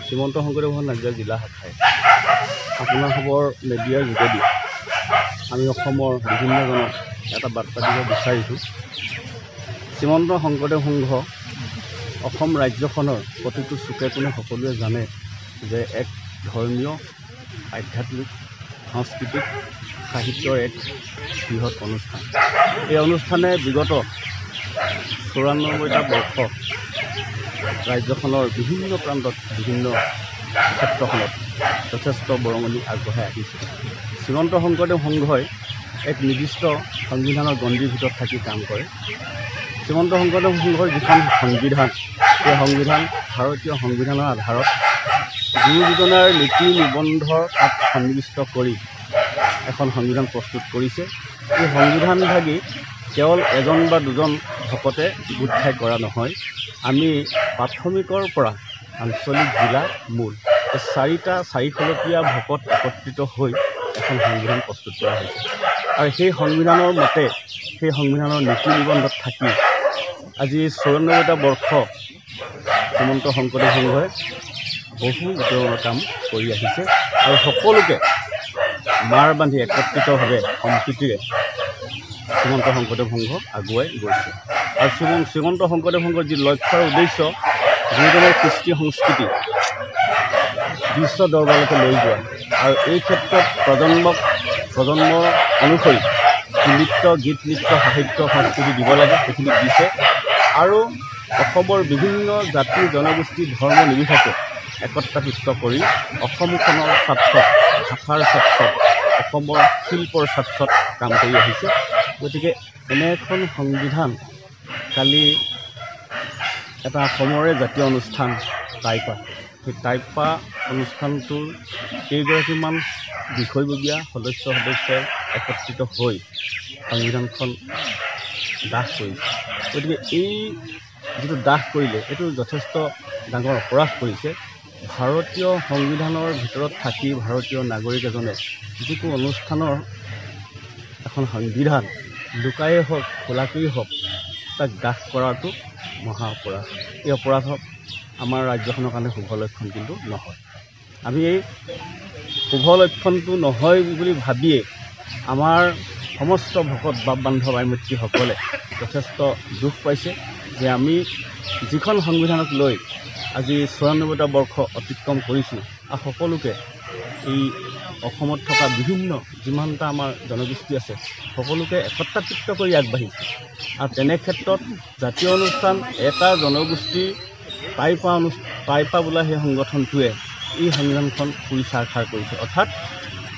শ্ৰীমন্ত শংকৰদেৱ নাজিৰা জিলা শাখাই আপোনাৰ খবৰ মিডিয়াৰ যোগেদি আমি অসমৰ বিভিন্নজনক এটা বাৰ্তা দিব বিচাৰিছোঁ। শ্ৰীমন্ত শংকৰদেৱ সংঘ অসম ৰাজ্যখনৰ প্ৰতিটো চুকে কোণে সকলোৱে জানে যে এক ধৰ্মীয়, আধ্যাত্মিক, সাংস্কৃতিক, সাহিত্যৰ এক বৃহৎ অনুষ্ঠান। এই অনুষ্ঠানে বিগত ৯৪টা বৰ্ষ ৰাজ্যখনৰ বিভিন্ন প্ৰান্তত বিভিন্ন ক্ষেত্ৰখনত যথেষ্ট বৰঙণি আগবঢ়াই আহিছে। শ্ৰীমন্ত শংকৰদেৱ সংঘই এক নিৰ্দিষ্ট সংবিধানৰ গণ্ডিৰ ভিতৰত থাকি কাম কৰে। শ্ৰীমন্ত শংকৰদেৱ সংঘৰ যিখন সংবিধান, সেই সংবিধান ভাৰতীয় সংবিধানৰ আধাৰত গুৰুজনাৰ নীতি নিবন্ধৰ তাত সন্নিৱিষ্ট কৰি এখন সংবিধান প্ৰস্তুত কৰিছে। এই সংবিধানভাগি কেৱল এজন বা দুজন ভকতে গোট খাই কৰা নহয়। আমি প্ৰাথমিকৰ পৰা আঞ্চলিক জিলা মূল এই চাৰিখলপীয়া ভকত একত্ৰিত হৈ এখন সংবিধান প্ৰস্তুত কৰা হৈছে। আৰু সেই সংবিধানৰ মতে, সেই সংবিধানৰ নীতি নিবন্ধত থাকি আজি ৯৪টা বৰ্ষ শ্ৰীমন্ত শংকৰদেৱ সংঘই বহু ধৰণৰ কাম কৰি আহিছে আৰু সকলোকে মাৰ বান্ধি একত্ৰিতভাৱে সম্প্ৰীতিৰে শ্ৰীমন্ত শংকৰদেৱ সংঘ আগুৱাই গৈছে। আৰু শ্ৰীমন্ত শংকৰদেৱ সংঘৰ যি লক্ষ্য আৰু উদ্দেশ্য, গুৰুজনাৰ কৃষ্টি সংস্কৃতি বিশ্ব দৰবাৰলৈকে লৈ যোৱা, আৰু এই ক্ষেত্ৰত প্ৰজন্ম অনুসৰি নৃত্য, গীত, নৃত্য, সাহিত্য, সংস্কৃতি দিব লাগে, সেইখিনি দিছে। আৰু অসমৰ বিভিন্ন জাতি জনগোষ্ঠী ধৰ্ম নিৰ্বিশেষে একত্ৰিত কৰি অসমখনৰ স্বাৰ্থত, ভাষাৰ স্বাৰ্থত, অসমৰ শিল্পৰ স্বাৰ্থত কাম কৰি আহিছে। গতিকে এনে এখন সংবিধান কালি এটা অসমৰে জাতীয় অনুষ্ঠান টাইপা, সেই টাইপা অনুষ্ঠানটোৰ কেইগৰাকীমান বিষয়ববীয়া সদস্যই একত্ৰিত হৈ সংবিধানখন দাহ কৰিছে। গতিকে এই যিটো দাহ কৰিলে, এইটো যথেষ্ট ডাঙৰ অপৰাধ কৰিছে। ভাৰতীয় সংবিধানৰ ভিতৰত থাকি ভাৰতীয় নাগৰিক এজনে যিটো অনুষ্ঠানৰ এখন সংবিধান লুকায়েই হওক খোলাকেই হওক তাক দাহ কৰাটো মহা অপৰাধ। এই অপৰাধক আমাৰ ৰাজ্যখনৰ কাৰণে শুভ লক্ষণ কিন্তু নহয়। আমি এই শুভ লক্ষণটো নহয় বুলি ভাবিয়ে আমাৰ সমস্ত ভকত বান্ধৱ আইমৃত্যসকলে যথেষ্ট দুখ পাইছে যে আমি যিখন সংবিধানক লৈ আজি ৯৪টা বৰ্ষ অতিক্ৰম কৰিছোঁ, আৰু সকলোকে এই অসমত থকা বিভিন্ন যিমানটা আমাৰ জনগোষ্ঠী আছে সকলোকে একত্ৰিত কৰি আগবাঢ়িছে। আৰু তেনে ক্ষেত্ৰত জাতীয় অনুষ্ঠান এটা জনগোষ্ঠীৰ টাইপা বোলা সেই সংগঠনটোৱে এই সংবিধানখন কুইচাৰ খাৰ কৰিছে, অৰ্থাৎ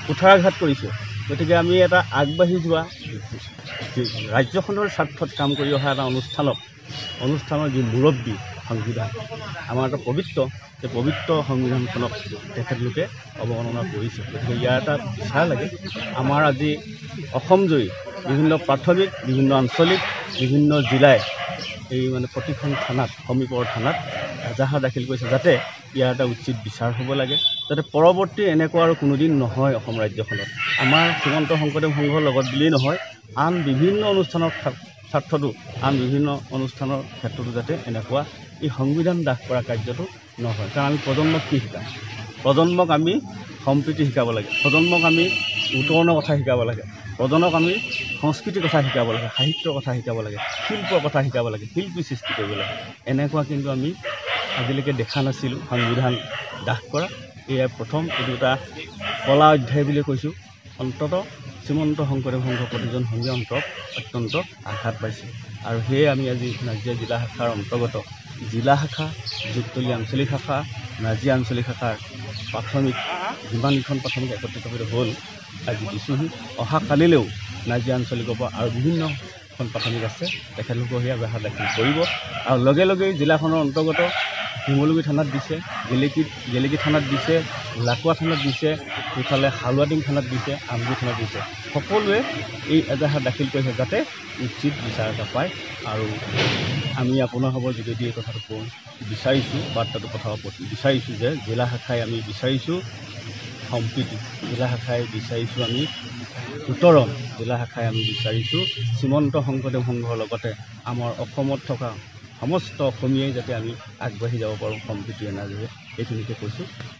কুঠাৰাঘাত কৰিছে। গতিকে আমি এটা আগবাঢ়ি যোৱা ৰাজ্যখনৰ স্বাৰ্থত কাম কৰি অহা এটা অনুষ্ঠানৰ যি মুৰব্বী সংবিধান, আমাৰ এটা সেই পবিত্ৰ সংবিধানখনক তেখেতলোকে অৱমাননা কৰিছে। গতিকে ইয়াৰ এটা বিচাৰ লাগে। আমাৰ আজি অসমজুৰি বিভিন্ন প্ৰাথমিক, বিভিন্ন আঞ্চলিক, বিভিন্ন জিলাই এই প্ৰতিখন থানাত, সমীপৰ থানাত এজাহাৰ দাখিল কৰিছে, যাতে ইয়াৰ এটা উচিত বিচাৰ হ'ব লাগে, যাতে পৰৱৰ্তী এনেকুৱা আৰু কোনোদিন নহয় অসম ৰাজ্যখনত। আমাৰ শ্ৰীমন্ত শংকৰদেৱ সংঘৰ লগত বুলিয়েই নহয়, আন বিভিন্ন অনুষ্ঠানৰ স্বাৰ্থতো, আন বিভিন্ন অনুষ্ঠানৰ ক্ষেত্ৰতো যাতে এনেকুৱা এই সংবিধান দাহ কৰা কাৰ্যটো নহয়। কাৰণ আমি প্ৰজন্মক কি শিকাম? প্ৰজন্মক আমি সম্প্ৰীতি শিকাব লাগে, প্ৰজন্মক আমি উত্তৰণৰ কথা শিকাব লাগে, প্ৰজন্মক আমি সংস্কৃতিৰ কথা শিকাব লাগে, সাহিত্যৰ কথা শিকাব লাগে, শিল্পৰ কথা শিকাব লাগে, শিল্পী সৃষ্টি কৰিব লাগে। এনেকুৱা কিন্তু আমি আজিলৈকে দেখা নাছিলোঁ সংবিধান দাহ কৰা। এয়াই প্ৰথম, এইটো এটা কলা অধ্যায় বুলি কৈছোঁ। অন্ততঃ শ্ৰীমন্ত শংকৰদেৱ সংঘৰ প্ৰতিজন সংঘীয় অন্তৰত অত্যন্ত আঘাত পাইছে। আৰু সেয়ে আমি আজি নাজিৰা জিলা শাখাৰ অন্তৰ্গত জিলা শাখা, যুক্তলি আঞ্চলিক শাখা, নাজিৰা আঞ্চলিক শাখাৰ প্ৰাথমিক যিমানকেইখন প্ৰাথমিক একত্ৰিত হৈ হ'ল আজি দিছোঁহি। অহা কালিলেও নাজিৰা আঞ্চলিকৰ পৰা আৰু বিভিন্নখন প্ৰাথমিক আছে, তেখেতলোকৰ সেয়া এজাহাৰ দাখিল কৰিব। আৰু লগে লগেই জিলাখনৰ অন্তৰ্গত শিমলুগুৰি থানাত দিছে, গেলেকী থানাত দিছে, লাকুৱা থানাত দিছে, ইফালে হালুৱাটিং থানাত দিছে, আমগুৰি থানাত দিছে। সকলোৱে এই এজাহাৰ দাখিল কৰিছে যাতে উচিত বিচাৰ এটা পায়। আৰু আমি আপোনাৰ খবৰ যোগেদি এই কথাটো বিচাৰিছোঁ, বাৰ্তাটো পঠাব বিচাৰিছোঁ যে জিলা শাখাই আমি বিচাৰিছোঁ সম্প্ৰীতি, জিলা শাখাই বিচাৰিছোঁ আমি উত্তৰণ, জিলা শাখাই আমি বিচাৰিছোঁ শ্ৰীমন্ত শংকৰদেৱ সংঘৰ লগতে আমাৰ অসমত থকা সমস্ত অসমীয়াই যাতে আমি আগবাঢ়ি যাব পাৰোঁ সম্প্ৰীতি এনাজৰীৰে এইখিনিকে কৈছোঁ।